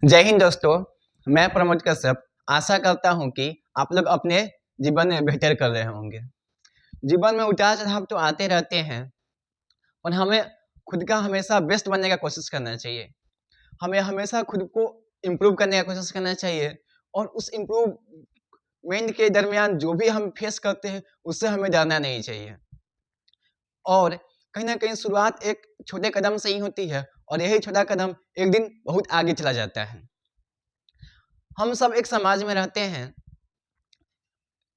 जय हिंद दोस्तों। मैं प्रमोद कश्यप आशा करता हूं कि आप लोग अपने जीवन में बेहतर कर रहे होंगे। जीवन में उतार चढ़ाव तो आते रहते हैं और हमें खुद का हमेशा बेस्ट बनने का कोशिश करना चाहिए। हमें हमेशा खुद को इम्प्रूव करने का कोशिश करना चाहिए और उस इम्प्रूवमेंट के दरमियान जो भी हम फेस करते हैं उससे हमें डरना नहीं चाहिए। और कहीं ना कहीं शुरुआत एक छोटे कदम से ही होती है और यही छोटा कदम एक दिन बहुत आगे चला जाता है। हम सब एक समाज में रहते हैं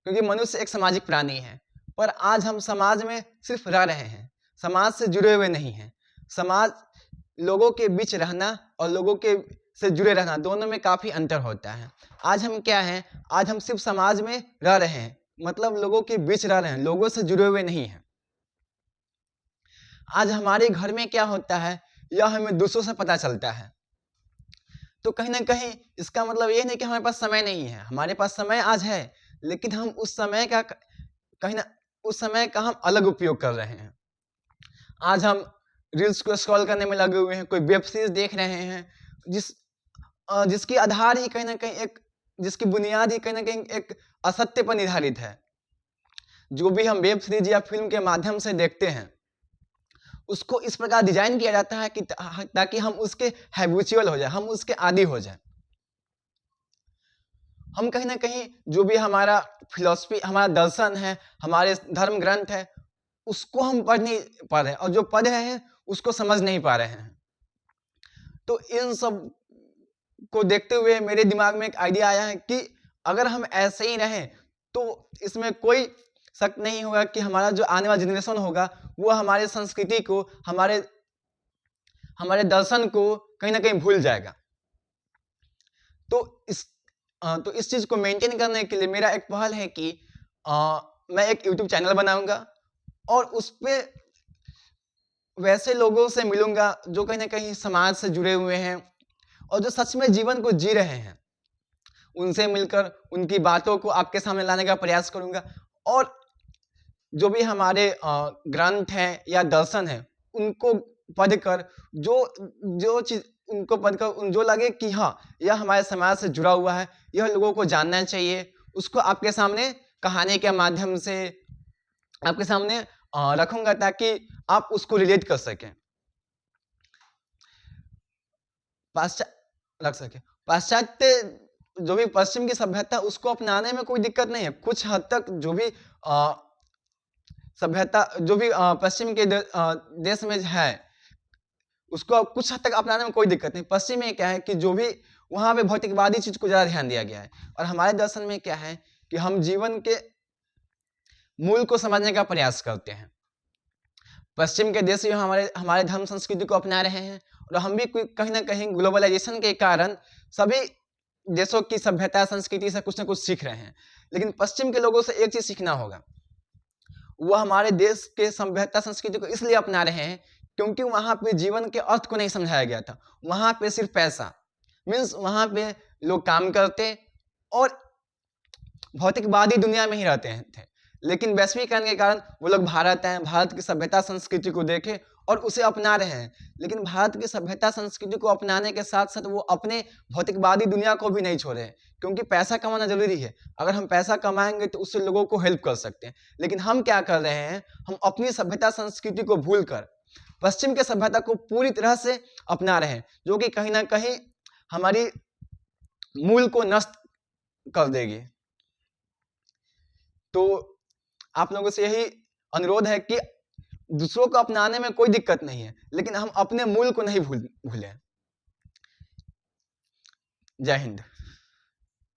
क्योंकि मनुष्य एक सामाजिक प्राणी है, पर आज हम समाज में सिर्फ रह रहे हैं, समाज से जुड़े हुए नहीं हैं। समाज लोगों के बीच रहना और लोगों के से जुड़े रहना दोनों में काफ़ी अंतर होता है। आज हम क्या हैं, आज हम सिर्फ समाज में रह रहे हैं, मतलब लोगों के बीच रह रहे हैं, लोगों से जुड़े हुए नहीं हैं। आज हमारे घर में क्या होता है यह हमें दूसरों से पता चलता है। तो कहीं ना कहीं इसका मतलब ये नहीं कि हमारे पास समय नहीं है, हमारे पास समय आज है, लेकिन हम उस समय का हम अलग उपयोग कर रहे हैं। आज हम रील्स को स्क्रॉल करने में लगे हुए हैं, कोई वेब सीरीज देख रहे हैं जिसकी आधार ही कहीं ना कहीं जिसकी बुनियाद ही कहीं ना कहीं एक असत्य पर निर्धारित है। जो भी हम वेब सीरीज या फिल्म के माध्यम से देखते हैं उसको इस प्रकार डिजाइन किया जाता है कि ताकि हम उसके हैबिचुअल हो जाए, हम उसके आदी हो जाए। हम कहीं ना कहीं जो भी हमारा फिलॉसफी, हमारा दर्शन है, हमारे धर्म ग्रंथ है, उसको हम पढ़ नहीं पा रहे हैं और जो पढ़ रहे हैं उसको समझ नहीं पा रहे हैं। तो इन सब को देखते हुए मेरे दिमाग में एक आइडिया आया है कि अगर हम ऐसे ही रहें तो इसमें कोई शक नहीं होगा कि हमारा जो आने वाला जनरेशन होगा वो हमारे संस्कृति को, हमारे दर्शन को कहीं ना कहीं भूल जाएगा। तो इस चीज को मेंटेन करने के लिए मेरा एक पहल है कि मैं एक YouTube चैनल बनाऊंगा और उस पे वैसे लोगों से मिलूंगा जो कहीं ना कहीं समाज से जुड़े हुए हैं और जो सच में जीवन को जी रहे हैं। उनसे मिलकर उनकी बातों को आपके सामने लाने का प्रयास करूंगा और जो भी हमारे ग्रंथ हैं या दर्शन है उनको पढ़कर जो चीज उनको पढ़कर जो लगे कि हाँ यह हमारे समाज से जुड़ा हुआ है, यह लोगों को जानना चाहिए, उसको आपके सामने कहानी के माध्यम से आपके सामने रखूंगा ताकि आप उसको रिलेट कर सकें, रख सके। पाश्चात्य जो भी पश्चिम की सभ्यता उसको अपनाने में कोई दिक्कत नहीं है। कुछ हद तक जो भी सभ्यता जो भी पश्चिम के देश में है उसको कुछ हद तक अपनाने में कोई दिक्कत नहीं। पश्चिम में क्या है कि जो भी वहां पे भौतिकवादी चीज को ज्यादा ध्यान दिया गया है और हमारे दर्शन में क्या है कि हम जीवन के मूल को समझने का प्रयास करते हैं। पश्चिम के देश हमारे धर्म संस्कृति को अपना रहे हैं और हम भी कहीं ना कहीं ग्लोबलाइजेशन के कारण सभी देशों की सभ्यता संस्कृति से कुछ ना कुछ सीख रहे हैं। लेकिन पश्चिम के लोगों से एक चीज सीखना होगा, वह हमारे देश के सभ्यता संस्कृति को इसलिए अपना रहे हैं क्योंकि वहां पे जीवन के अर्थ को नहीं समझाया गया था। वहां पे सिर्फ पैसा मीन्स वहां पे लोग काम करते और भौतिकवादी दुनिया में ही रहते थे। लेकिन वैश्वीकरण के कारण वो लोग भारत आए, भारत की सभ्यता संस्कृति को देखे और उसे अपना रहे हैं। लेकिन भारत की सभ्यता संस्कृति को अपनाने के साथ साथ वो अपने भौतिकवादी दुनिया को भी नहीं छोड़े, क्योंकि पैसा कमाना जरूरी है। अगर हम पैसा कमाएंगे तो उससे लोगों को हेल्प कर सकते हैं। लेकिन हम क्या कर रहे हैं, हम अपनी सभ्यता संस्कृति को भूलकर पश्चिम के सभ्यता को पूरी तरह से अपना रहे हैं, जो कि कहीं ना कहीं हमारी मूल को नष्ट कर देगी। तो आप लोगों से यही अनुरोध है कि दूसरों को अपनाने में कोई दिक्कत नहीं है, लेकिन हम अपने मूल को नहीं भूलें। जय हिंद।